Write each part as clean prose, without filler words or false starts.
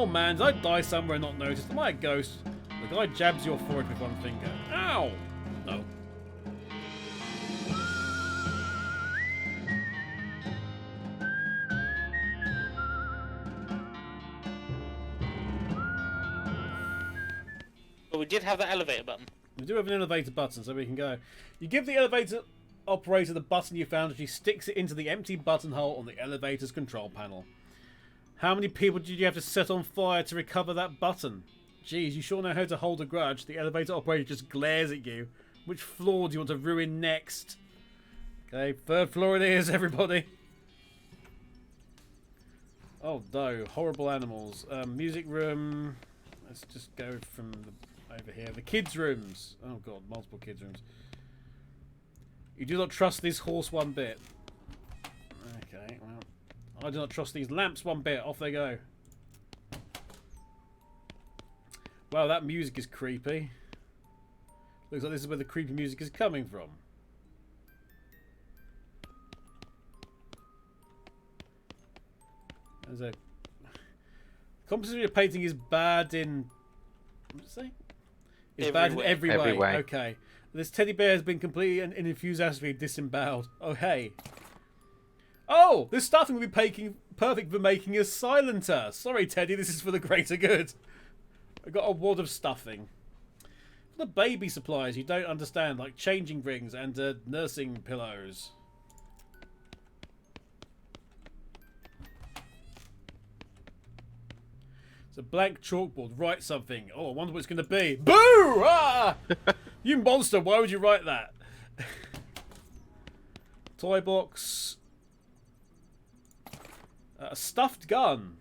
Oh man, did I die somewhere and not notice? Am I a ghost? The guy jabs your forehead with one finger. Ow! No. But we did have the elevator button. We do have an elevator button, so we can go. You give the elevator operator the button you found, and she sticks it into the empty buttonhole on the elevator's control panel. How many people did you have to set on fire to recover that button? Geez, you sure know how to hold a grudge. The elevator operator just glares at you. Which floor do you want to ruin next? Okay, 3rd floor it is, everybody. Oh no, horrible animals. Music room. Let's just go from over here. The kids' rooms. Oh god, multiple kids' rooms. You do not trust this horse one bit. Okay, well, I do not trust these lamps one bit. Off they go. Wow, that music is creepy. Looks like this is where the creepy music is coming from. There's a... Composition of painting is bad in... What did it say? It's bad in every way. Okay. This teddy bear has been completely and enthusiastically disemboweled. Oh, hey. Oh! This stuffing will be perfect for making a silenter. Sorry, Teddy. This is for the greater good. I got a wad of stuffing. For the baby supplies you don't understand, like changing rings and nursing pillows. It's a blank chalkboard. Write something. Oh, I wonder what it's going to be. Boo! Ah! You monster. Why would you write that? Toy box. A stuffed gun.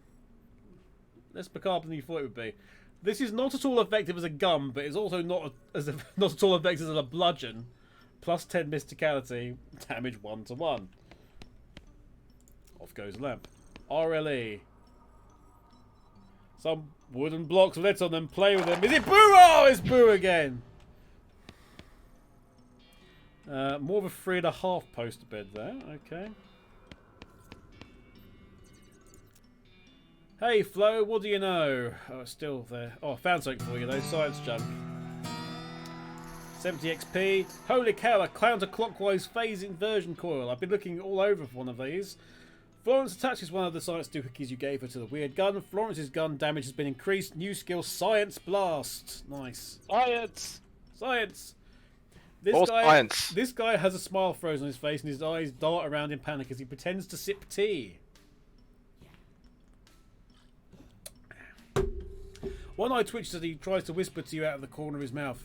Less macabre than you thought it would be. This is not at all effective as a gun, but it's also not not at all effective as a bludgeon. Plus 10 mysticality. Damage 1-to-1. Off goes the lamp. RLE. Some wooden blocks with letters on them. Play with them. Is it Boo? Oh, it's Boo again. More of a 3.5 poster bed there. Okay. Hey Flo, what do you know? Oh, it's still there. Oh, I found something for you though. Science junk. 70 XP. Holy cow, a counterclockwise phase inversion coil. I've been looking all over for one of these. Florence attaches one of the science doohickeys you gave her to the weird gun. Florence's gun damage has been increased. New skill, Science Blast. Nice. Science! Science! Science. This guy has a smile frozen on his face and his eyes dart around in panic as he pretends to sip tea. One eye twitches as he tries to whisper to you out of the corner of his mouth.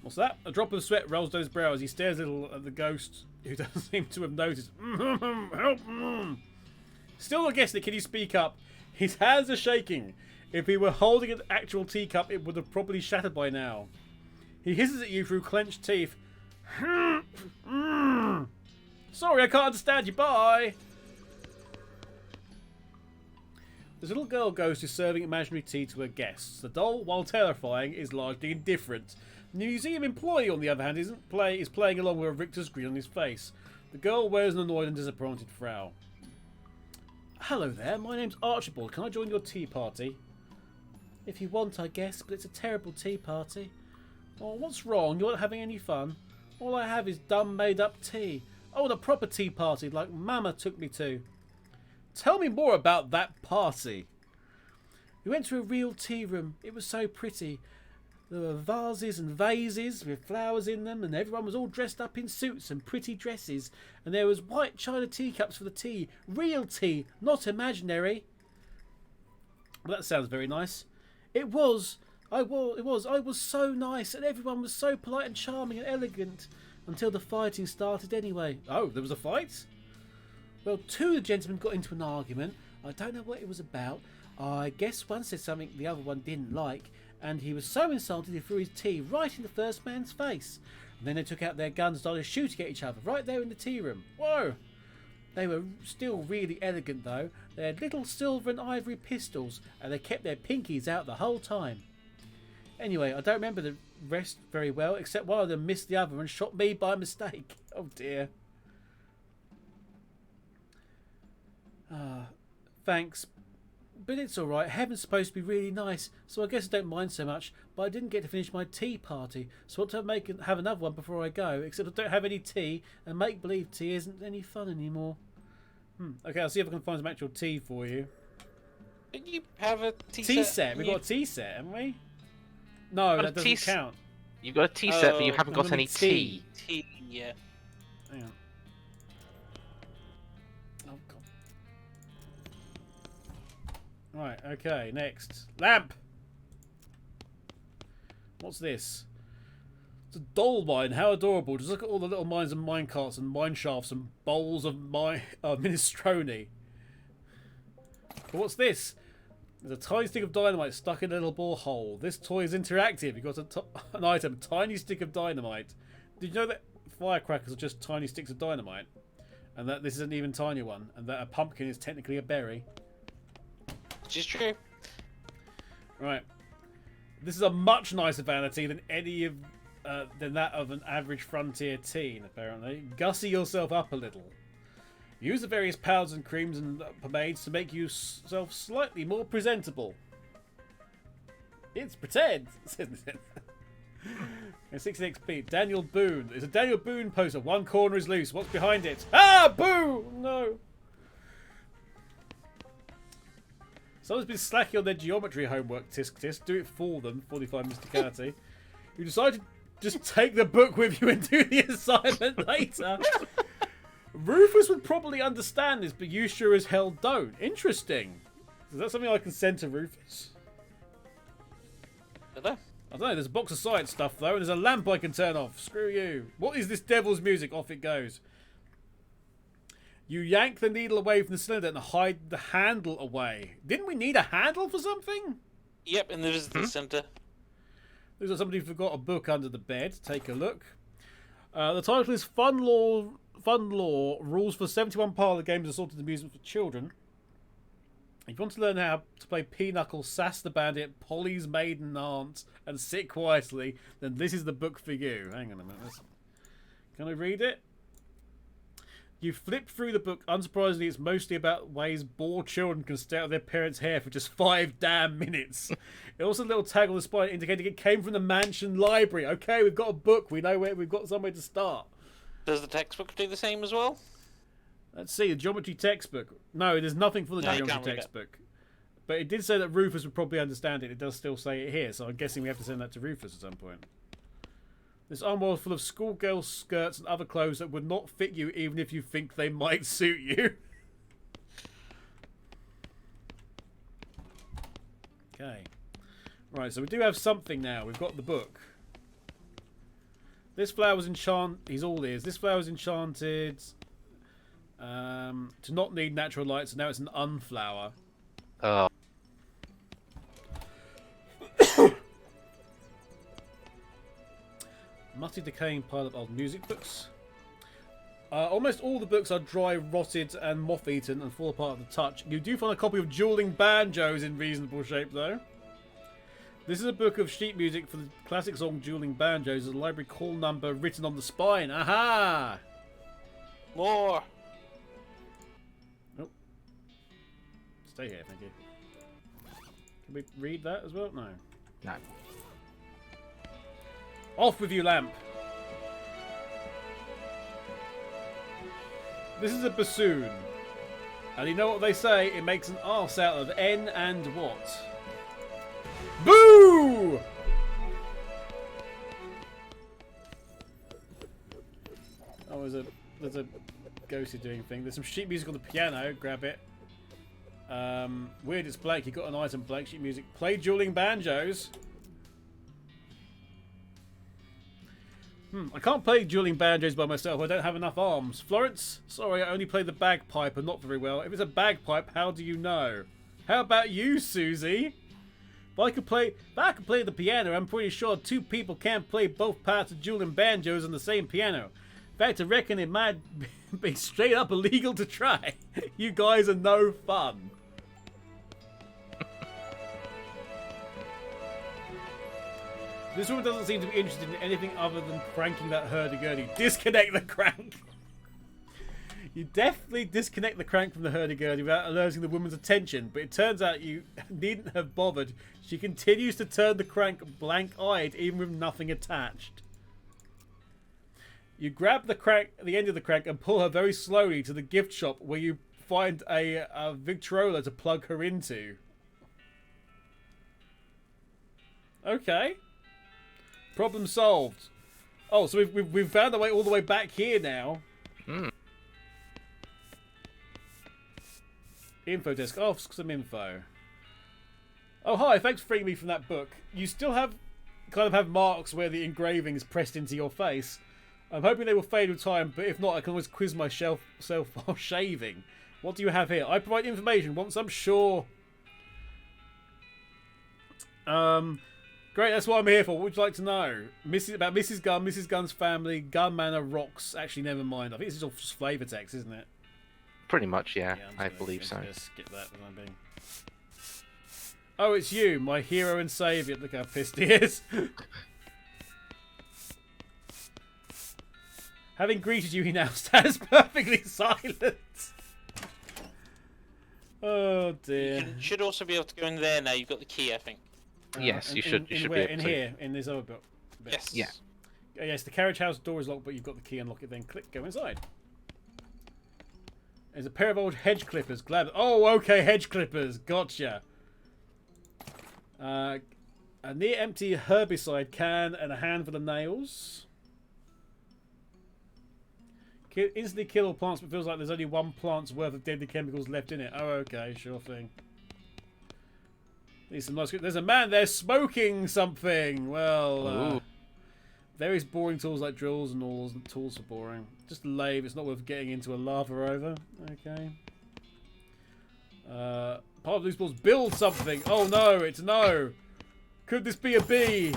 What's that? A drop of sweat rolls down his brow as he stares a little at the ghost, who doesn't seem to have noticed. Help! Still not guessing it. Can you speak up? His hands are shaking. If he were holding an actual teacup, it would have probably shattered by now. He hisses at you through clenched teeth. Sorry, I can't understand you. Bye. This little girl ghost is serving imaginary tea to her guests. The doll, while terrifying, is largely indifferent. The museum employee, on the other hand, is playing along with a Richter's grin on his face. The girl wears an annoyed and disappointed frown. Hello there, my name's Archibald. Can I join your tea party? If you want, I guess, but it's a terrible tea party. Oh, what's wrong? You aren't having any fun? All I have is dumb made-up tea. Oh, and a proper tea party like Mama took me to. Tell me more about that party. We went to a real tea room. It was so pretty. There were vases and vases with flowers in them, and everyone was all dressed up in suits and pretty dresses. And there was white china teacups for the tea. Real tea, not imaginary. Well, that sounds very nice. It was. I was so nice, and everyone was so polite and charming and elegant. Until the fighting started anyway. Oh, there was a fight? Well, two of the gentlemen got into an argument. I don't know what it was about. I guess one said something the other one didn't like, and he was so insulted he threw his tea right in the first man's face. And then they took out their guns and started shooting at each other right there in the tea room. Whoa! They were still really elegant though. They had little silver and ivory pistols, and they kept their pinkies out the whole time. Anyway, I don't remember the rest very well, except one of them missed the other and shot me by mistake. Oh dear. Thanks. But it's alright. Heaven's supposed to be really nice, so I guess I don't mind so much. But I didn't get to finish my tea party, so I want to have another one before I go. Except I don't have any tea, and make-believe tea isn't any fun anymore. Okay, I'll see if I can find some actual tea for you. Did you have a tea Tea set? set? We've got a tea set, haven't we? No, that doesn't count. You've got a tea set, but you haven't got any tea. Tea, yeah. Hang on. Oh, God. Right, okay, next. Lamp! What's this? It's a doll mine. How adorable. Just look at all the little mines and mine carts and mine shafts and bowls of minestrone. But what's this? There's a tiny stick of dynamite stuck in a little borehole. This toy is interactive. You've got an item, tiny stick of dynamite. Did you know that firecrackers are just tiny sticks of dynamite? And that this is an even tinier one? And that a pumpkin is technically a berry? Which is true. Right. This is a much nicer vanity than any of than that of an average frontier teen, apparently. Gussy yourself up a little. Use the various powders and creams and pomades to make yourself slightly more presentable. It's pretend, isn't it? 60XP. Daniel Boone. There's a Daniel Boone poster. One corner is loose. What's behind it? Ah, boo! No. Someone's been slacking on their geometry homework, tisk tisk. Do it for them. 45 mysticality. You decide to just take the book with you and do the assignment later. Rufus would probably understand this, but you sure as hell don't. Interesting. Is that something I can send to Rufus? I don't know. I don't know. There's a box of science stuff, though, and there's a lamp I can turn off. Screw you. What is this devil's music? Off it goes. You yank the needle away from the cylinder and hide the handle away. Didn't we need a handle for something? Yep, in the visitor centre. Looks like somebody forgot a book under the bed. Take a look. The title is Fun Law, Rules for 71 Parlour Games Assorted Amusement for Children. If you want to learn how to play Pinochle, Sass the Bandit, Polly's Maiden Aunt, and Sit Quietly, then this is the book for you. Hang on a minute. Can I read it? You flip through the book. Unsurprisingly, it's mostly about ways bored children can stay out of their parents' hair for just 5 damn minutes. It also a little tag on the spine indicating it came from the mansion library. Okay, we've got a book. We know where we've got somewhere to start. Does the textbook do the same as well? Let's see, the geometry textbook. No, there's nothing for the geometry textbook. But it did say that Rufus would probably understand it. It does still say it here, so I'm guessing we have to send that to Rufus at some point. This armoire is full of schoolgirl skirts and other clothes that would not fit you even if you think they might suit you. Okay. Right, so we do have something now. We've got the book. This flower's enchanted. He's all ears. This flower's enchanted to not need natural light, so now it's an unflower. Oh. Mutty decaying pile of old music books. Almost all the books are dry, rotted, and moth-eaten and fall apart at the touch. You do find a copy of Dueling Banjos in reasonable shape, though. This is a book of sheet music for the classic song Dueling Banjos. There's a library call number written on the spine. Aha! More! Oh. Stay here, thank you. Can we read that as well? No. No. Off with you, lamp! This is a bassoon. And you know what they say? It makes an arse out of N and what? Boo! Oh, there's a ghosty doing thing. There's some sheet music on the piano. Grab it. Weird, it's blank. You got an item blank. Sheet music. Play Dueling Banjos. I can't play Dueling Banjos by myself. I don't have enough arms. Florence? Sorry, I only play the bagpipe and not very well. If it's a bagpipe, how do you know? How about you, Susie? If I could play the piano, I'm pretty sure 2 people can't play both parts of Dueling Banjos on the same piano. In fact, I reckon it might be straight up illegal to try. You guys are no fun. This woman doesn't seem to be interested in anything other than cranking that hurdy-gurdy. Disconnect the crank! You definitely disconnect the crank from the hurdy-gurdy without alerting the woman's attention, but it turns out you needn't have bothered. She continues to turn the crank blank-eyed, even with nothing attached. You grab the end of the crank and pull her very slowly to the gift shop where you find a Victrola to plug her into. Okay. Problem solved. Oh, so we've found our way all the way back here now. Info desk. Oh, some info. Oh, hi. Thanks for freeing me from that book. You still have marks where the engraving is pressed into your face. I'm hoping they will fade with time, but if not, I can always quiz myself while shaving. What do you have here? I provide information once I'm sure. Great, that's what I'm here for. What would you like to know? About Mrs. Gunn, Mrs. Gunn's family, Gun Manor rocks. Actually, never mind. I think this is all just flavour text, isn't it? Pretty much, yeah I believe so. Skip that for the time being. Oh, it's you, my hero and saviour. Look how pissed he is. Having greeted you, he now stands perfectly silent. Oh dear. You should also be able to go in there now. You've got the key, I think. Yes, you should be able in to. here, in this other bit. Yes. Yeah. Yes, the carriage house door is locked, but you've got the key. Unlock it, then click, go inside. There's a pair of old hedge clippers. Glad. Oh, okay, hedge clippers. Gotcha. A near empty herbicide can and a handful of nails. Instantly kill all plants, but feels like there's only one plant's worth of deadly chemicals left in it. Oh, okay, sure thing. Need some nice. There's a man there smoking something. Well, various boring tools like drills and awls. Tools are boring. Just a lathe. It's not worth getting into a lava over. Okay. Part of these balls build something. Oh no, it's a no. Could this be a B?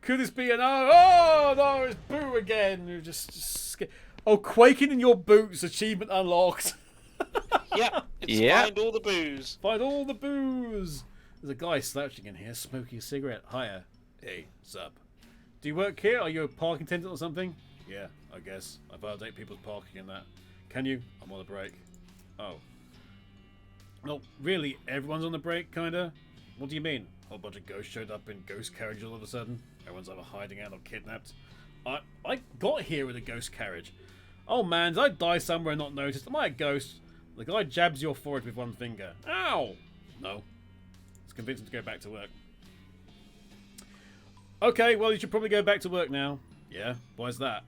Could this be an O? Oh no, it's boo again. You're just oh, quaking in your boots. Achievement unlocked. Yeah. Find all the booze. Find all the booze. There's a guy slouching in here, smoking a cigarette. Hiya. Hey, sup? Do you work here? Are you a parking attendant or something? Yeah, I guess. I validate people's parking and that. Can you? I'm on a break. Oh. Well, really? Everyone's on the break, kinda? What do you mean? A whole bunch of ghosts showed up in ghost carriages all of a sudden? Everyone's either hiding out or kidnapped? I got here with a ghost carriage. Oh man, did I die somewhere and not noticed? Am I a ghost? The guy jabs your forehead with one finger. Ow! No. It's convincing to go back to work. Okay, well, you should probably go back to work now. Yeah, why's that?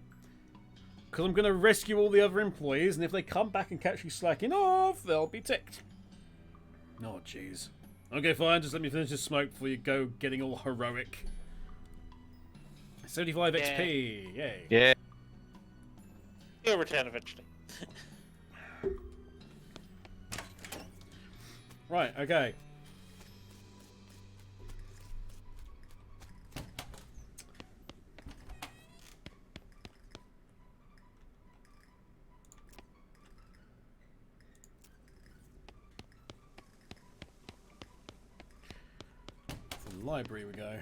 Because I'm going to rescue all the other employees, and if they come back and catch you slacking off, they'll be ticked. Oh, jeez. Okay, fine, just let me finish this smoke before you go getting all heroic. 75 XP, yay. Yeah. He'll return eventually. Right, okay. To the library we go.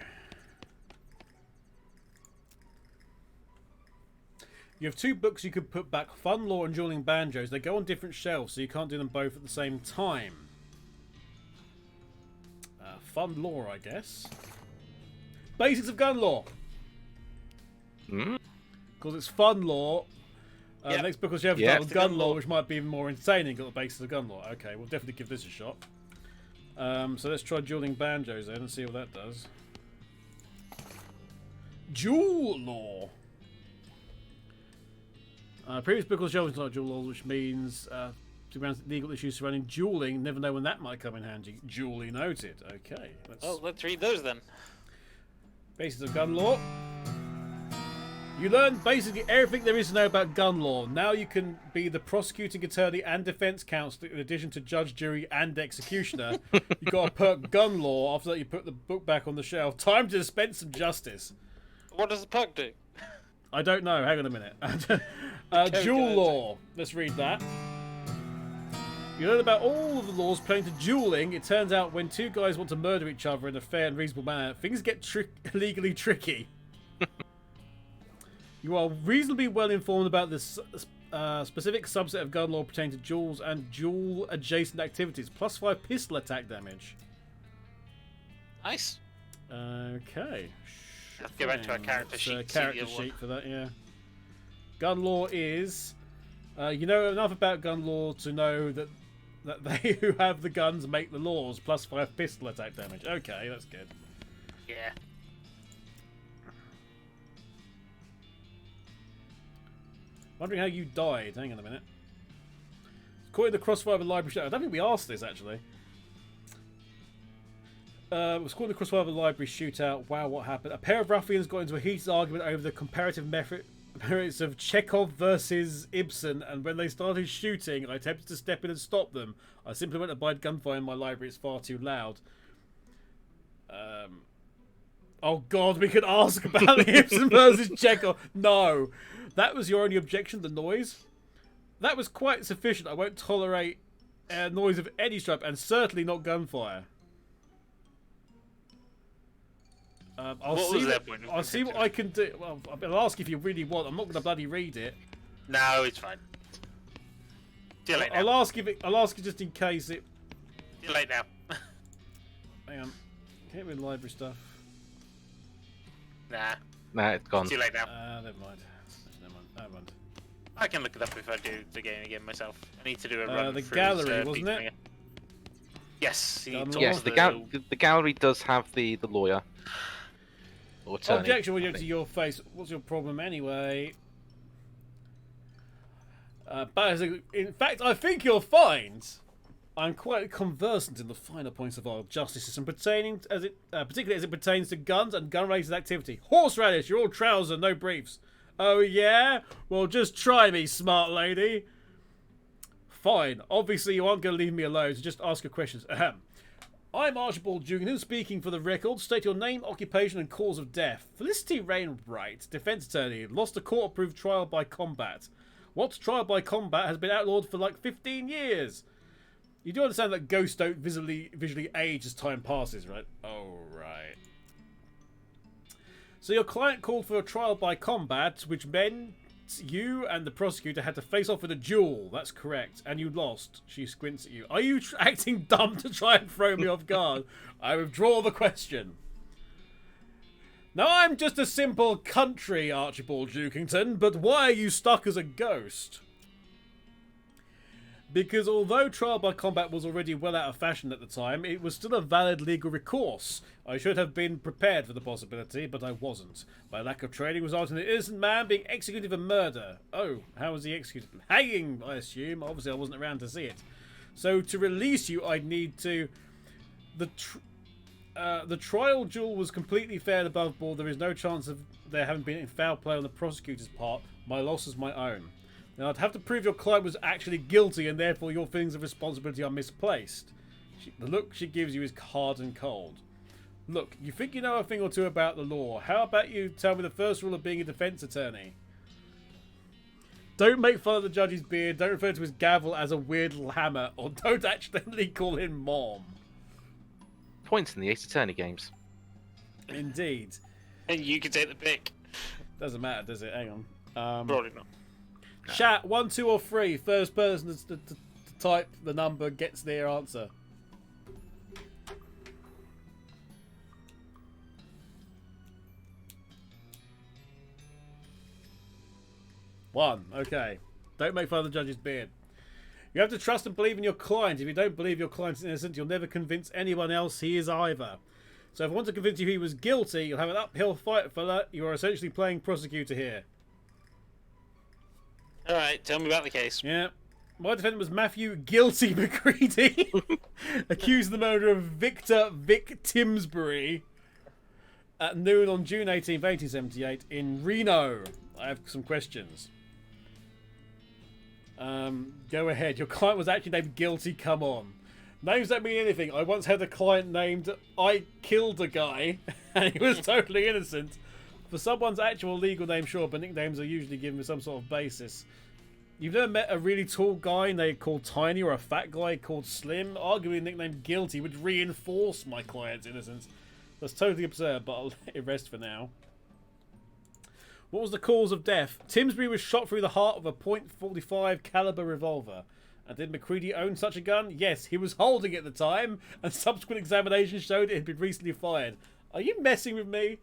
You have two books you could put back, Fun Lore and Dueling Banjos. They go on different shelves, so you can't do them both at the same time. Fun Lore, I guess. Basics of Gun Lore. Because it's Fun Lore. Yep. Next book on shelf is titled Gun Lore, which might be even more insane. You've got the basics of Gun Lore. Okay, we'll definitely give this a shot. So let's try Dueling Banjos then and see what that does. Duel Lore. Previous book on the shelf is not dual laws, which means to be honest, legal issues surrounding dueling. Never know when that might come in handy. Duly noted. Okay. Let's read those then. Basics of gun law. You learn basically everything there is to know about gun law. Now you can be the prosecuting attorney and defense counsel in addition to judge, jury, and executioner. You got a perk gun law. After that, you put the book back on the shelf. Time to dispense some justice. What does the perk do? I don't know. Hang on a minute. Duel law. Let's read that. You learn about all of the laws pertaining to dueling. It turns out when two guys want to murder each other in a fair and reasonable manner, things get legally tricky. You are reasonably well informed about this Specific subset of gun law pertaining to duels and duel adjacent activities. +5 pistol attack damage. Nice. Okay. Let's go back to our character sheet. Character sheet for that, yeah. Gun law is... you know enough about gun law to know that they who have the guns make the laws. +5 pistol attack damage. Okay, that's good. Yeah. Wondering how you died. Hang on a minute. Caught in the crossfire of a library shootout. I don't think we asked this, actually. Was caught in the crossfire of a library shootout. Wow, what happened? A pair of ruffians got into a heated argument over the comparative merits of Chekhov versus Ibsen, and when they started shooting, I attempted to step in and stop them. I simply went to abide gunfire in my library. It's far too loud. Oh God, we could ask about the Ibsen versus Chekhov. No. That was your only objection, the noise? That was quite sufficient. I won't tolerate noise of any stripe, and certainly not gunfire. I'll see what I can do. Well, I'll ask if you really want. I'm not going to bloody read it. No, it's fine. Too late now. I'll ask you just in case it... Too late now. Hang on. Get rid of library stuff. Nah. Nah, it's gone. Too late now. Never mind. Never mind. I can look it up if I do the game again myself. I need to do a run the through gallery, wasn't it? Again. Yes. Yes, the gallery does have the lawyer. Or attorney, objection will to your face. What's your problem anyway? But in fact, I think you'll find I'm quite conversant in the finer points of our justice system, pertaining as it, particularly as it pertains to guns and gun-related activity. Horseradish, you're all trousers, no briefs. Oh yeah? Well, just try me, smart lady. Fine. Obviously, you aren't going to leave me alone, so just ask your questions. Ahem. I'm Archibald Dugan, speaking for the record. State your name, occupation, and cause of death. Felicity Wright, defense attorney, lost a court-approved trial by combat. What trial by combat has been outlawed for like 15 years? You do understand that ghosts don't visually age as time passes, right? Oh, right. So your client called for a trial by combat, which meant you and the prosecutor had to face off in a duel. That's correct. And you lost. She squints at you. Are you acting dumb to try and throw me off guard? I withdraw the question. Now, I'm just a simple country, Archibald Jukington, but why are you stuck as a ghost? Because although trial by combat was already well out of fashion at the time, it was still a valid legal recourse. I should have been prepared for the possibility, but I wasn't. My lack of training resulted in an innocent man being executed for murder. Oh, how was he executed? Hanging, I assume. Obviously, I wasn't around to see it. So to release you, I'd need to... The trial duel was completely fair and above board. There is no chance of there having been foul play on the prosecutor's part. My loss is my own. Now, I'd have to prove your client was actually guilty and therefore your feelings of responsibility are misplaced. The look she gives you is hard and cold. Look, you think you know a thing or two about the law. How about you tell me the first rule of being a defense attorney? Don't make fun of the judge's beard, don't refer to his gavel as a weird little hammer, or don't accidentally call him Mom. Points in the Ace Attorney games. Indeed. And you can take the pick. Doesn't matter, does it? Hang on. Probably not. Chat, 1, 2, or 3. First person to type the number gets their answer. One. Okay. Don't make fun of the judge's beard. You have to trust and believe in your client. If you don't believe your client is innocent, you'll never convince anyone else he is either. So if I want to convince you he was guilty, you'll have an uphill fight for that. You are essentially playing prosecutor here. Alright, tell me about the case. Yeah. My defendant was Matthew Guilty McCready, accused of the murder of Victor Vic Timsbury at noon on June 18, 1878 in Reno. I have some questions. Go ahead. Your client was actually named Guilty. Come on. Names don't mean anything. I once had a client named I Killed a Guy, and he was totally innocent. For someone's actual legal name, sure, but nicknames are usually given with some sort of basis. You've never met a really tall guy named called Tiny or a fat guy called Slim? Arguably the nickname Guilty would reinforce my client's innocence. That's totally absurd, but I'll let it rest for now. What was the cause of death? Timsbury was shot through the heart with a .45 caliber revolver. And did McCready own such a gun? Yes, he was holding it at the time, and subsequent examination showed it had been recently fired. Are you messing with me?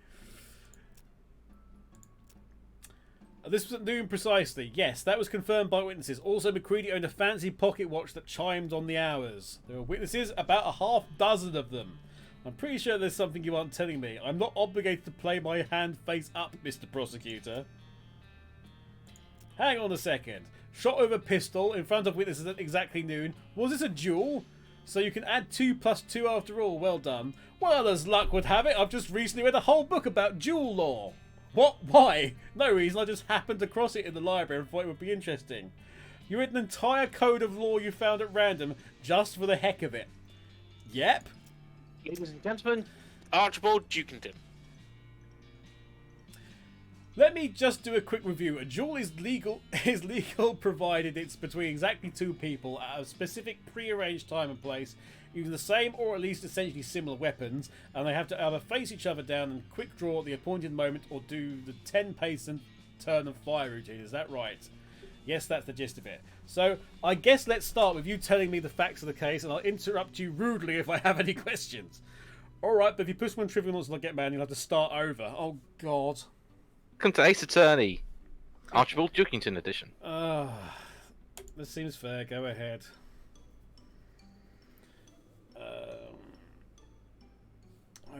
This was at noon precisely. Yes, that was confirmed by witnesses. Also, McCready owned a fancy pocket watch that chimed on the hours. There were witnesses, about a half dozen of them. I'm pretty sure there's something you aren't telling me. I'm not obligated to play my hand face up, Mr. Prosecutor. Hang on a second. Shot with a pistol in front of witnesses at exactly noon. Was this a duel? So you can add 2 plus 2 after all. Well done. Well, as luck would have it, I've just recently read a whole book about duel law. What? Why? No reason. I just happened across it in the library and thought it would be interesting. You read an entire code of law you found at random just for the heck of it. Yep. Ladies and gentlemen, Archibald Dukington. Let me just do a quick review. A duel is legal provided it's between exactly 2 people at a specific pre-arranged time and place, using the same or at least essentially similar weapons, and they have to either face each other down and quick draw at the appointed moment or do the 10 pace and turn and fire routine. Is that right? Yes, that's the gist of it. So I guess let's start with you telling me the facts of the case, and I'll interrupt you rudely if I have any questions. Alright, but if you push one trivial nonsense and I get mad, you'll have to start over. Oh god. Welcome to Ace Attorney, Archibald Dukington edition. This seems fair. Go ahead.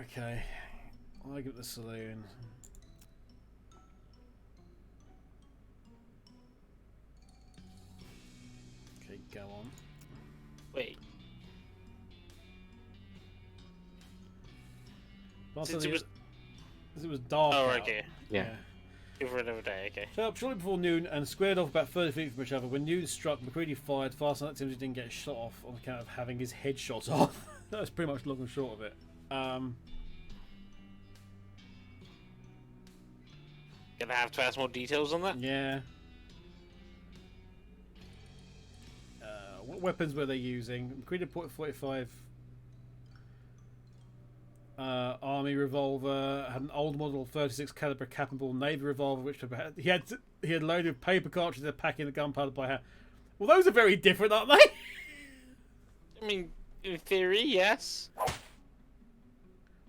Okay. I give it the saloon. Okay, go on. Wait. Since it was dark. Oh, out. okay. Yeah. Over another day, okay. Fell up shortly before noon and squared off about 30 feet from each other. When noon struck, McCready fired fast enough that Timothy didn't get shot off on account of having his head shot off. That was pretty much long and short of it. Gonna have to ask more details on that? Yeah. What weapons were they using? McCready put 45 army revolver, had an old model 36 caliber cap and ball navy revolver, which he had loaded with paper cartridges and packing the gunpowder by hand. Well, those are very different, aren't they? I mean, in theory, yes.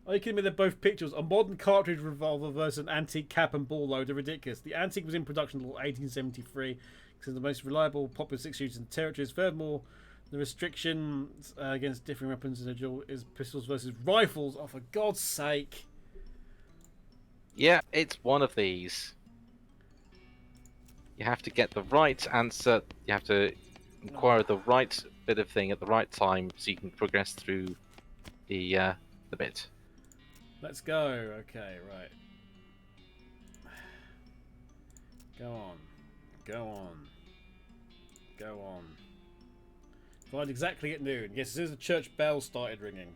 Are you kidding me? They're both pictures. A modern cartridge revolver versus an antique cap and ball loader. Ridiculous. The antique was in production until 1873 because the most reliable popular 6 shooters in the territories. Furthermore, the restrictions against differing weapons in a duel is pistols versus rifles. Oh, for God's sake. Yeah, it's one of these. You have to get the right answer. You have to inquire the right bit of thing at the right time so you can progress through the bit. Let's go. Okay, right. Go on. Go on. Go on. Find exactly at noon. Yes, as soon as the church bell started ringing.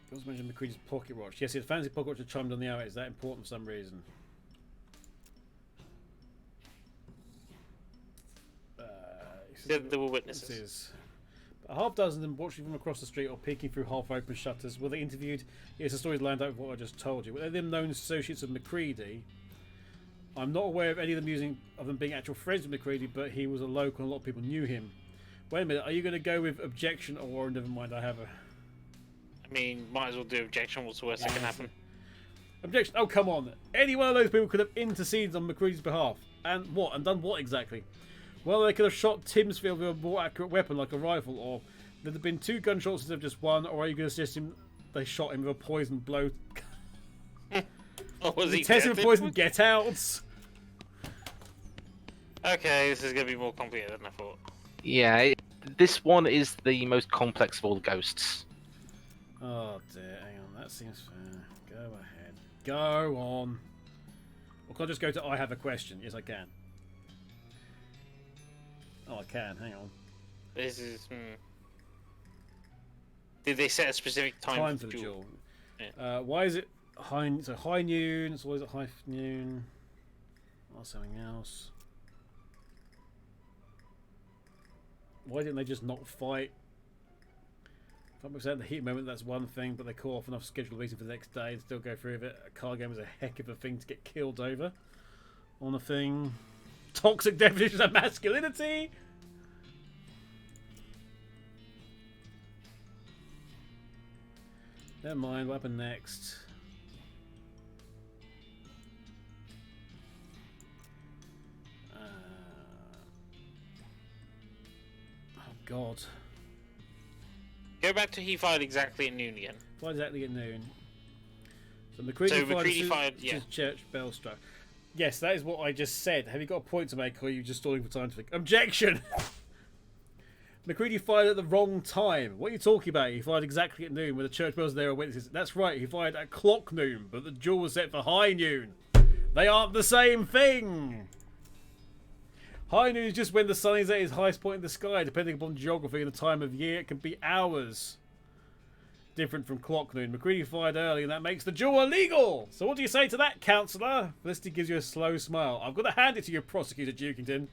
You also mentioned McCready's pocket watch. Yes, he had a fancy pocket watch that chimed on the hour. Is that important for some reason? There were witnesses. Witnesses. A half dozen of them watching from across the street or peeking through half-open shutters. Were they interviewed? Yes, the story's lined up with what I just told you. Were they them known associates of McCready? I'm not aware of any of them being actual friends with McCready, but he was a local and a lot of people knew him. Wait a minute, are you going to go with objection or never mind, I have a... I mean, might as well do objection. What's the worst that can happen? Objection. Oh, come on. Any one of those people could have interceded on McCready's behalf. And what? And done what exactly? Well, they could have shot Timsfield with a more accurate weapon like a rifle, or there'd have been 2 gunshots instead of just one, or are you going to suggest they shot him with a poison blow? Or was he testing dead? poison get outs? Okay, this is going to be more complicated than I thought. Yeah, this one is the most complex of all the ghosts. Oh dear, hang on, that seems fair. Go ahead. Go on. Or can I just go to I have a question? Yes, I can. Oh, I can, hang on. This is... Did they set a specific time for the duel. Yeah. Why is it high noon? So why is it high noon? Or something else? Why didn't they just not fight? 5% the heat moment, that's one thing, but they call off enough scheduled meeting for the next day and still go through with it. A car game is a heck of a thing to get killed over. On a thing. Toxic definitions of masculinity! Never mind, what happened next? Oh god. Go back to he fired exactly at noon again. Why exactly at noon? So McCready fired yeah. Church bell struck. Yes, that is what I just said. Have you got a point to make, or are you just stalling for time to think? Objection! McCready fired at the wrong time. What are you talking about? He fired exactly at noon when the church bells there are witnesses. That's right, he fired at clock noon, but the duel was set for high noon. They aren't the same thing! High noon is just when the sun is at its highest point in the sky. Depending upon geography and the time of year, it can be hours. Different from clock noon. McCready fired early, and that makes the duel illegal! So what do you say to that, counsellor? Felicity gives you a slow smile. I've got to hand it to you, Prosecutor Dukington.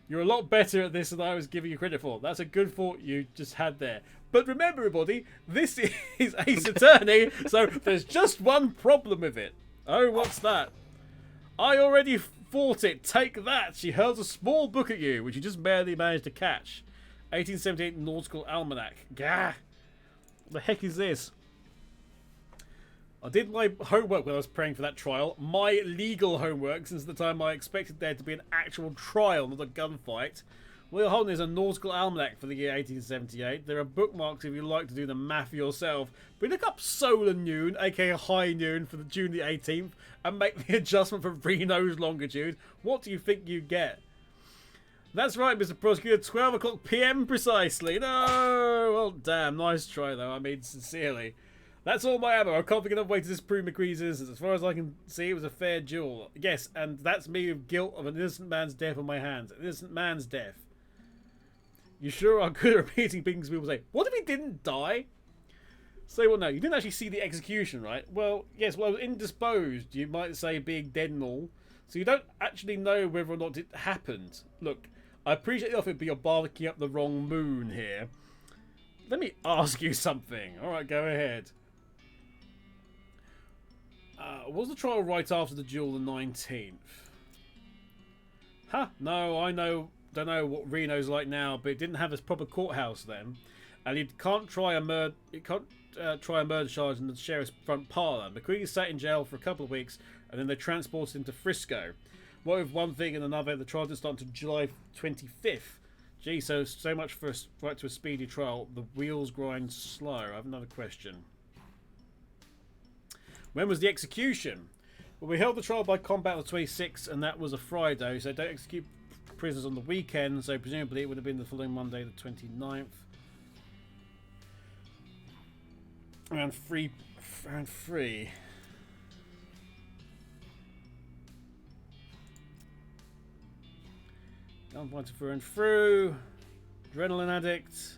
You're a lot better at this than I was giving you credit for. That's a good thought you just had there. But remember, everybody, this is Ace Attorney, so there's just one problem with it. Oh, what's that? I already fought it. Take that. She hurls a small book at you, which you just barely managed to catch. 1878 Nautical Almanac. Gah! What the heck is this? I did my homework when I was praying for that trial. My legal homework, since the time I expected there to be an actual trial, not a gunfight. What you're holding is a nautical almanac for the year 1878. There are bookmarks if you like to do the math yourself. But look up solar noon, aka high noon, for the June the 18th, and make the adjustment for Reno's longitude. What do you think you get? That's right, Mr. Prosecutor, 12 o'clock PM precisely. No! Well, damn, nice try though, I mean, sincerely. That's all my ammo. I can't think of enough way to disprove McCree's innocence. As far as I can see, it was a fair duel. Yes, and that's me with guilt of an innocent man's death on my hands. An innocent man's death. You sure are good at repeating things people say. What if he didn't die? Say what now? You didn't actually see the execution, right? Well, yes, well, I was indisposed, you might say, being dead and all. So you don't actually know whether or not it happened. Look, I appreciate the offer, but you're barking up the wrong moon here. Let me ask you something. Alright, go ahead. Was the trial right after the duel the 19th? Huh? No, I know. Don't know what Reno's like now, but it didn't have a proper courthouse then, and you can't try a murder. You can't try a murder charge in the sheriff's front parlour. McCready sat in jail for a couple of weeks, and then they transported him to Frisco. What with one thing and another, the trial didn't start until July 25th. Gee, so much for right to a speedy trial. The wheels grind slow. I have another question. When was the execution? Well, we held the trial by combat on the 26th, and that was a Friday, so don't execute prisoners on the weekend, so presumably it would have been the following Monday, the 29th. Around 3. Gunfighter through and through. Adrenaline addict.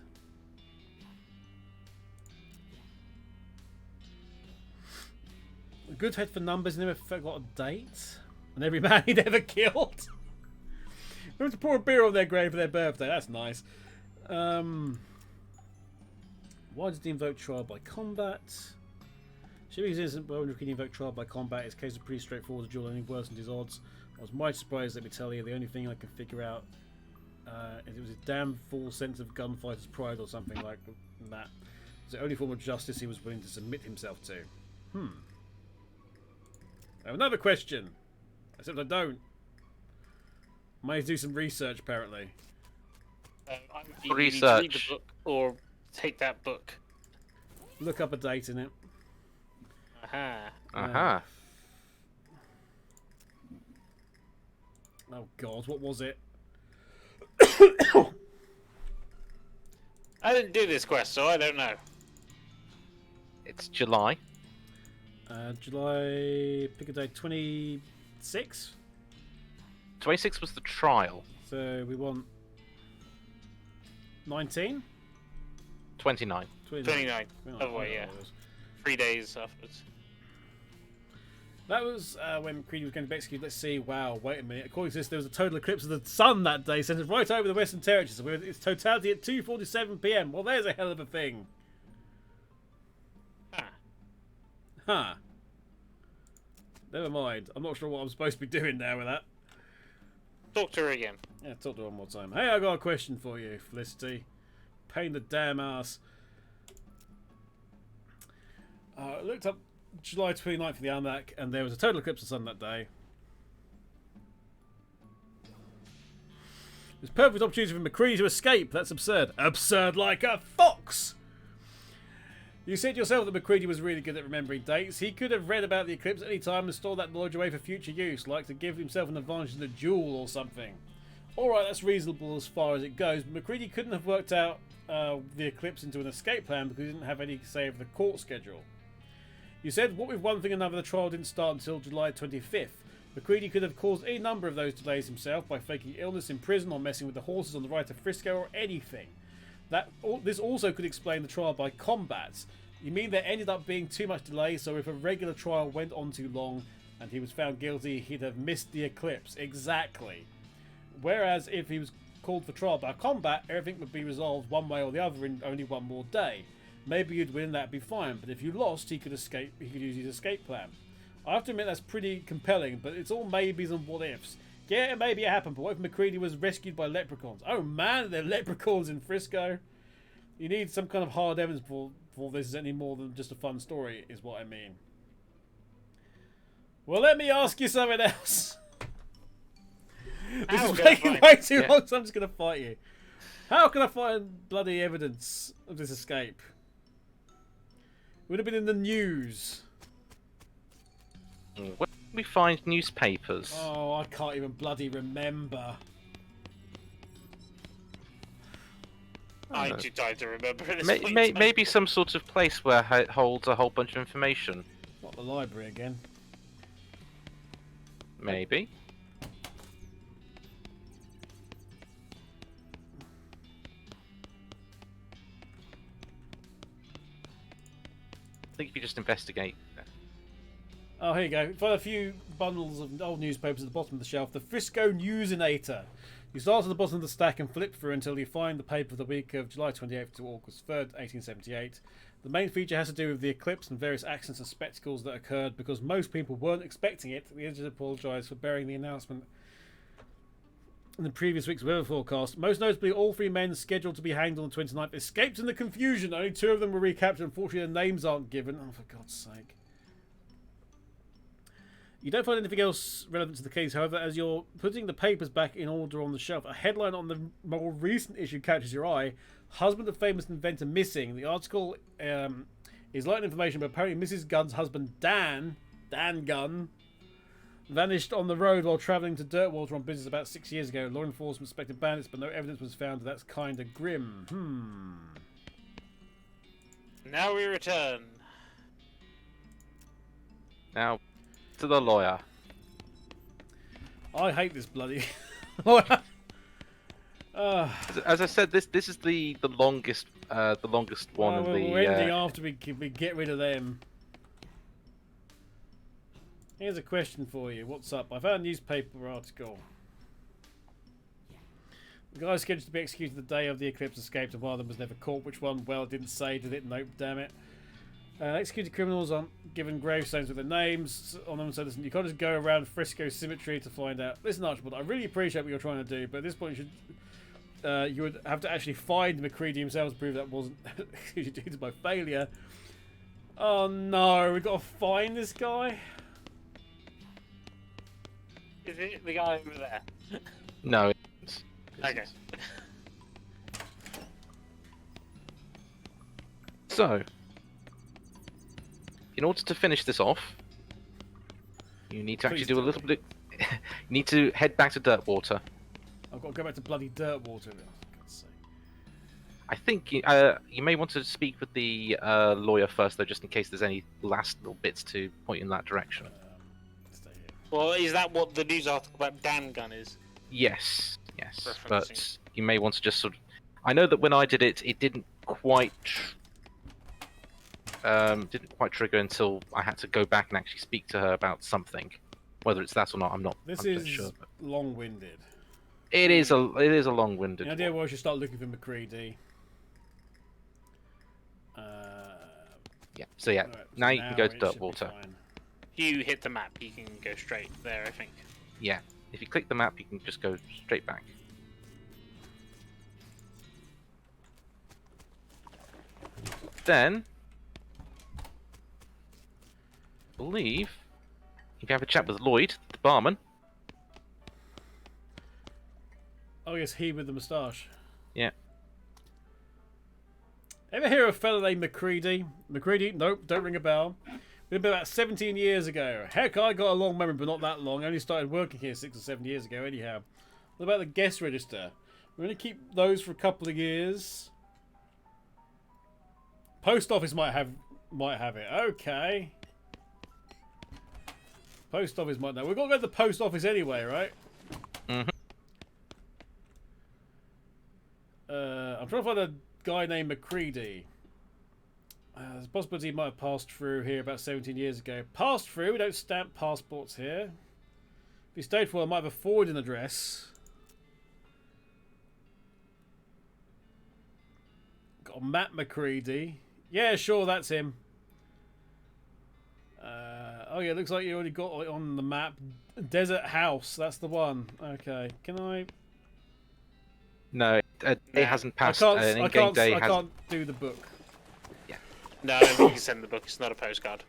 A good head for numbers, never forgot a date. And every man he'd ever killed. Remember to pour a beer on their grave for their birthday. That's nice. Why did he invoke trial by combat? Shipping isn't well when he invoked trial by combat. His case is pretty straightforward. The duel only worsened his odds. I was mighty surprised, let me tell you. The only thing I can figure out is it was his damn full sense of gunfighter's pride or something like that. It was the only form of justice he was willing to submit himself to. I have another question. Except I don't. I might do some research, apparently. You Research. need to read the book or take that book. Look up a date in it. Aha. Aha. Oh God, what was it? I didn't do this quest, so I don't know. It's July. July, pick a date, 26? 26 was the trial. So we want 19? 29. 29. Oh, wait, yeah. 3 days afterwards. That was when Creed was going to be executed. Let's see. Wow, wait a minute. According to this, there was a total eclipse of the sun that day, centered right over the Western Territories. So its totality at 2:47 PM. Well, there's a hell of a thing. Huh. Never mind. I'm not sure what I'm supposed to be doing now with that. Talk to her again. Yeah, talk to her one more time. Hey, I got a question for you, Felicity. Pain the damn ass. I looked up July 29th for the almanac, and there was a total eclipse of the sun that day. It was a perfect opportunity for McCready to escape. That's absurd. Absurd like a fox! You said yourself that McCready was really good at remembering dates. He could have read about the eclipse at any time and stored that knowledge away for future use, like to give himself an advantage in a duel or something. Alright, that's reasonable as far as it goes, but McCready couldn't have worked out the eclipse into an escape plan because he didn't have any say over the court schedule. You said, what with one thing and another, the trial didn't start until July 25th. McCready could have caused any number of those delays himself by faking illness in prison or messing with the horses on the ride to Frisco or anything. This also could explain the trial by combat. You mean there ended up being too much delay, so if a regular trial went on too long and he was found guilty, he'd have missed the eclipse. Exactly. Whereas if he was called for trial by combat, everything would be resolved one way or the other in only one more day. Maybe you'd win, that'd be fine, but if you lost, he could escape. He could use his escape plan. I have to admit that's pretty compelling, but it's all maybes and what ifs. Yeah, maybe it happened, but what if McCready was rescued by leprechauns? Oh man, they're leprechauns in Frisco. You need some kind of hard evidence for this is any more than just a fun story, is what I mean. Well, let me ask you something else. This is taking way too long, so I'm just going to fight you. How can I find bloody evidence of this escape? It would have been in the news. Where do we find newspapers? Oh, I can't even bloody remember. I too tired to remember. Maybe some sort of place where it holds a whole bunch of information. Not the library again. Maybe. I think if you just investigate. Oh, here you go. Find a few bundles of old newspapers at the bottom of the shelf. The Frisco Newsinator. You start at the bottom of the stack and flip through until you find the paper of the week of July 28th to August 3rd, 1878. The main feature has to do with the eclipse and various accidents and spectacles that occurred because most people weren't expecting it. The editor apologised for burying the announcement in the previous week's weather forecast. Most notably, all three men scheduled to be hanged on the 29th escaped in the confusion. Only two of them were recaptured. Unfortunately, their names aren't given. Oh, for God's sake. You don't find anything else relevant to the case, however, as you're putting the papers back in order on the shelf. A headline on the more recent issue catches your eye. Husband of famous inventor missing. The article is light information, but apparently Mrs. Gunn's husband, Dan Gunn, vanished on the road while travelling to Dirtwater on business about 6 years ago. Law enforcement suspected bandits, but no evidence was found. That's kind of grim. Now we return. Now, to the lawyer. I hate this bloody lawyer. As I said, this is the longest one of the. We're ending after we get rid of them. Here's a question for you. What's up? I found a newspaper article. The guy scheduled to be executed the day of the eclipse escaped, and one of them was never caught. Which one? Well, it didn't say, did it? Nope, damn it. Executed criminals aren't given gravestones with their names on them, so listen, you can't just go around Frisco Cemetery to find out. Listen, Archibald, I really appreciate what you're trying to do, but at this point you would have to actually find McCready himself to prove that wasn't due to my failure. Oh no, we've got to find this guy? Is it the guy over there? No. Okay. So, in order to finish this off, you need to actually do a little bit. You need to head back to Dirtwater. I've got to go back to bloody Dirtwater. For God's sake. I think you may want to speak with the lawyer first, though, just in case there's any last little bits to point in that direction. Stay here. Well, is that what the news article about Dan Gunn is? Yes, Referencing. but you may want to just sort of. I know that when I did it, it didn't quite trigger until I had to go back and actually speak to her about something. Whether it's that or not, I'm not. This 100% is sure, but long-winded. it is a long-winded. The idea was you start looking for McCready. Yeah. So yeah, Right, so now you can go to it should be Dirtwater. fine. If you hit the map, you can go straight there, I think. Yeah. If you click the map, you can just go straight back. Then, I believe, you can have a chat with Lloyd, the barman. Oh yes, he with the moustache. Yeah. Ever hear of a fellow named McCready? McCready? Nope, don't ring a bell. It was about 17 years ago. Heck, I got a long memory, but not that long. I only started working here 6 or 7 years ago, anyhow. What about the guest register? We're going to keep those for a couple of years. Post office might have it. Okay. Post office might know. We've got to go to the post office anyway, right? Mhm. I'm trying to find a guy named McCready. There's a possibility he might have passed through here about 17 years ago. Passed through? We don't stamp passports here. If he stayed for a while, I might have a forwarding address. Got Matt McCready. Yeah, sure, that's him. Oh yeah, looks like you already got it on the map. Desert House, that's the one. Okay, can I... No, it hasn't passed. I An in-game day has. can't do the book. No, I don't think you can send the book. It's not a postcard.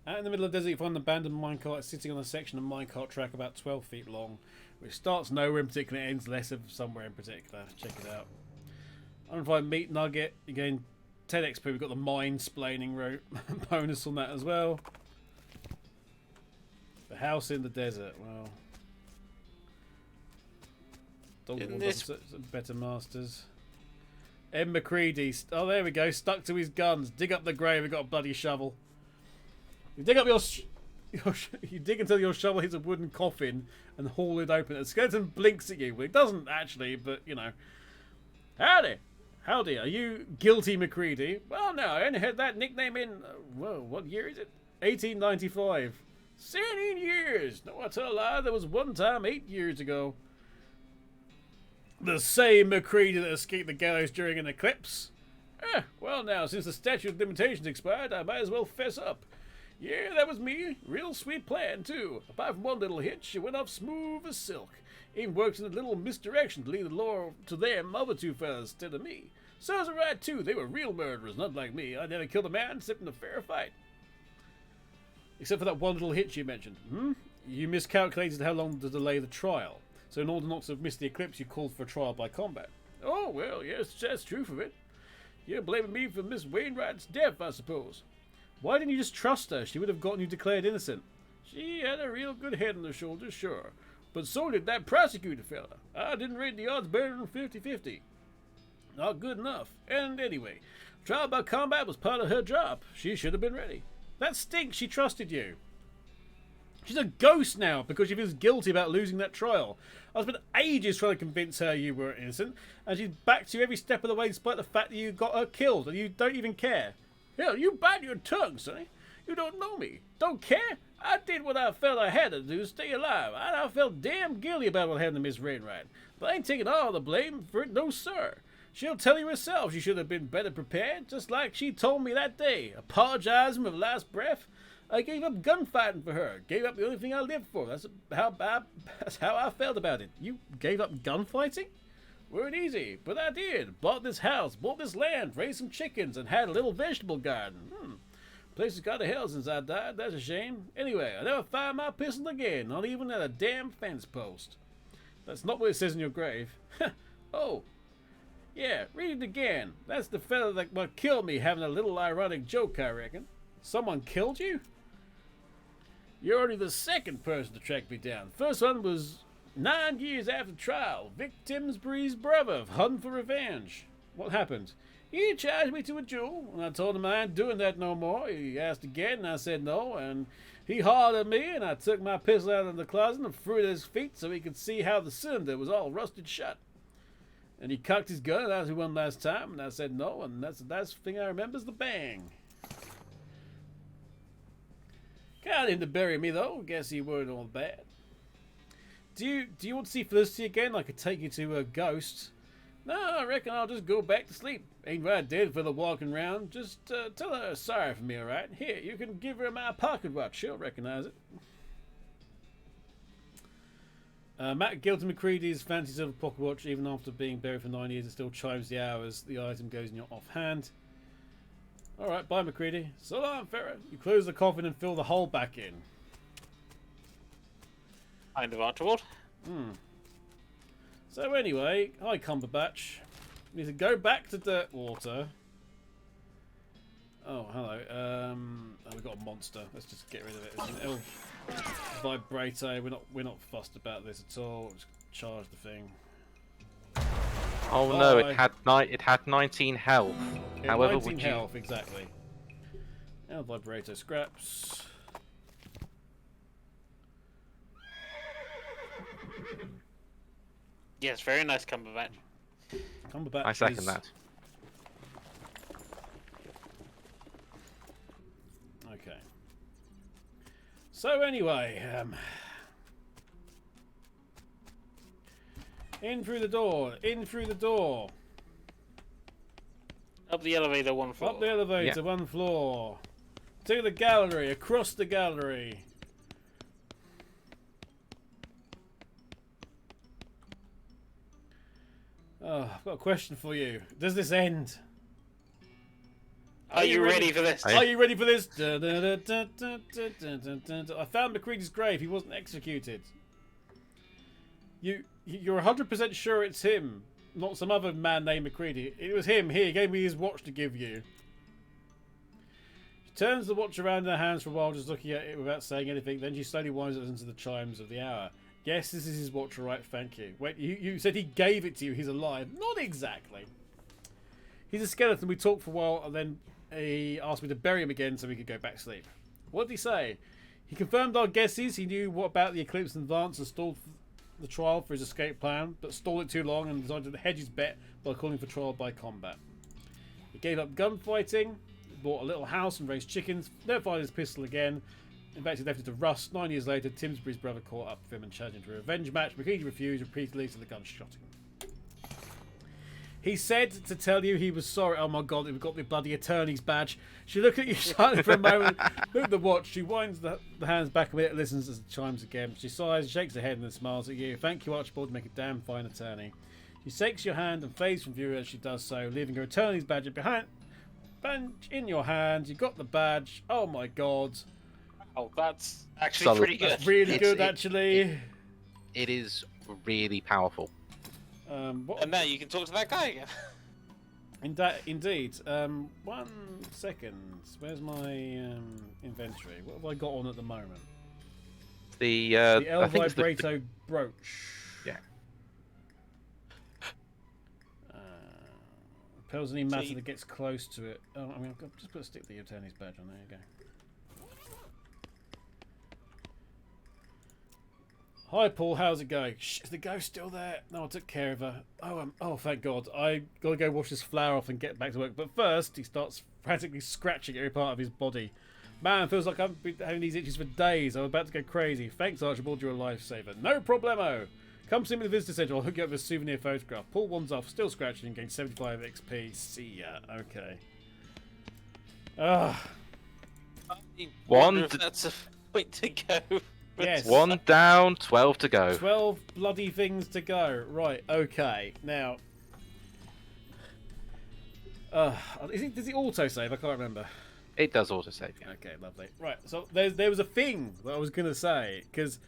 Out in the middle of the desert, you find an abandoned minecart sitting on a section of minecart track about 12 feet long, which starts nowhere in particular and ends less of somewhere in particular. Check it out. Unfind meat nugget. You gain 10 XP. We've got the mine-splaining route bonus on that as well. The house in the desert. Well, better masters. Ed McCready. Oh, there we go. Stuck to his guns. Dig up the grave. We got a bloody shovel. You dig up you dig until your shovel hits a wooden coffin and haul it open. The skeleton blinks at you. Well, it doesn't actually, but you know. Howdy. Howdy. Are you guilty, McCready? Well, no. I only had that nickname in. Whoa, what year is it? 1895. 17 years. No, I tell a lie. There was one time 8 years ago. The same McCready that escaped the gallows during an eclipse. Well now, since the statute of limitations expired, I might as well fess up. Yeah, that was me. Real sweet plan, too. Apart from one little hitch, it went off smooth as silk. Even worked in a little misdirection to lead the law to them other two fellas instead of me. So was it right, too. They were real murderers, not like me. I never killed a man except in a fair fight. Except for that one little hitch you mentioned. You miscalculated how long to delay the trial. So in order not to miss the eclipse, you called for a trial by combat. Oh, well, yes, that's true of it. You're blaming me for Miss Wainwright's death, I suppose. Why didn't you just trust her? She would have gotten you declared innocent. She had a real good head on her shoulders, sure. But so did that prosecutor fella. I didn't rate the odds better than 50-50. Not good enough. And anyway, trial by combat was part of her job. She should have been ready. That stinks. She trusted you. She's a ghost now because she feels guilty about losing that trial. I spent ages trying to convince her you were innocent, and she's backed you every step of the way despite the fact that you got her killed and you don't even care. Hell, you bite your tongue, sonny. You don't know me. Don't care? I did what I felt I had to do to stay alive, and I felt damn guilty about what happened to Miss Wainwright. But I ain't taking all the blame for it, no sir. She'll tell you herself she should have been better prepared, just like she told me that day, apologizing with last breath. I gave up gunfighting for her. Gave up the only thing I lived for. That's how I felt about it. You gave up gunfighting? Weren't easy, but I did. Bought this house, bought this land, raised some chickens, and had a little vegetable garden. Place has got to hell since I died. That's a shame. Anyway, I never fired my pistol again, not even at a damn fence post. That's not what it says in your grave. Oh. Yeah, read it again. That's the fella that killed me, having a little ironic joke, I reckon. Someone killed you? You're only the second person to track me down. First one was 9 years after trial. Vic Timsbury's brother, hunting for revenge. What happened? He charged me to a duel, and I told him I ain't doing that no more. He asked again, and I said no, and he hollered at me, and I took my pistol out of the closet and threw it at his feet so he could see how the cylinder was all rusted shut. And he cocked his gun and asked me one last time, and I said no, and that's the last thing I remember is the bang. Got him to bury me, though. Guess he weren't all bad. Do you want to see Felicity again? I could take you to a ghost. No, I reckon I'll just go back to sleep. Ain't what I did for the walking round. Just tell her sorry for me, alright? Here, you can give her my pocket watch. She'll recognize it. Matt Gilton McCready's fancies of a pocket watch, even after being buried for 9 years, it still chimes the hours. The item goes in your offhand. Alright, bye McCready. So long, Farrah. You close the coffin and fill the hole back in. Kind of Archibald. So anyway, hi Cumberbatch. We need to go back to Dirtwater. Oh, hello. Oh, we've got a monster. Let's just get rid of it. It's an elf vibrator. We're not fussed about this at all. Just charge the thing. Oh no! It had 19 health. However, 19 health exactly. Elf vibrator scraps. Yes, very nice Cumberbatch. Cumberbatch. I second that. Okay. So anyway, in through the door. In through the door. Up the elevator, 1 floor. Up the elevator, 1 floor. To the gallery. Across the gallery. Oh, I've got a question for you. Does this end? Are you ready for this? Are you ready for this? I found McCready's grave. He wasn't executed. You're 100% sure it's him, not some other man named McCready. It was him. Here, he gave me his watch to give you. She turns the watch around in her hands for a while, just looking at it without saying anything. Then she slowly winds it into the chimes of the hour. Yes, this is his watch, all right, thank you. Wait, you said he gave it to you. He's alive. Not exactly. He's a skeleton. We talked for a while, and then he asked me to bury him again so we could go back to sleep. What did he say? He confirmed our guesses. He knew what about the eclipse in advance and stalled the trial for his escape plan, but stalled it too long and decided to hedge his bet by calling for trial by combat. He gave up gunfighting, bought a little house and raised chickens, never fired his pistol again. In fact, he left it to rust. 9 years later, Timsbury's brother caught up with him and challenged him to a revenge match. McCready refused repeatedly, so the gun shot him. He said to tell you he was sorry. Oh my god, we've got the bloody attorney's badge. She looked at you silently for a moment, looked at the watch. She winds the hands back a bit, listens as it chimes again. She sighs, shakes her head, and then smiles at you. Thank you, Archibald, to make a damn fine attorney. She shakes your hand and fades from view as she does so, leaving her attorney's badge behind. In your hand, you got the badge. Oh my god. Oh, that's actually pretty good. That's really good, actually. It is really powerful. And now you can talk to that guy again. Indeed. 1 second. Where's my inventory? What have I got on at the moment? The El I think it's Vibrato brooch. Yeah. Repels any matter that gets close to it. Oh, I mean, I've got, just put a stick the attorney's badge on. There you go. Hi Paul, how's it going? Shh, is the ghost still there? No, I took care of her. Oh, thank God. I gotta go wash this flower off and get back to work. But first, he starts frantically scratching every part of his body. Man, feels like I've been having these itches for days. I'm about to go crazy. Thanks, Archibald, you're a lifesaver. No problemo. Come see me at the visitor centre. I'll hook you up with a souvenir photograph. Paul wands off, still scratching, and gains 75 XP. See ya. Okay. That's a point to go. Yes. 1 down, 12 to go. 12 bloody things to go. Right, okay. Now... does it auto-save? I can't remember. It does autosave, yeah. Okay, lovely. Right, so there was a thing that I was going to say, because...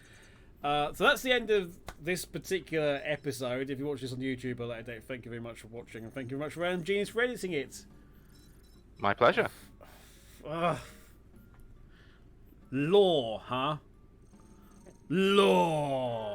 so that's the end of this particular episode. If you watch this on YouTube or later date, thank you very much for watching, and thank you very much for Random Genius for editing it. My pleasure. Law, huh? Law.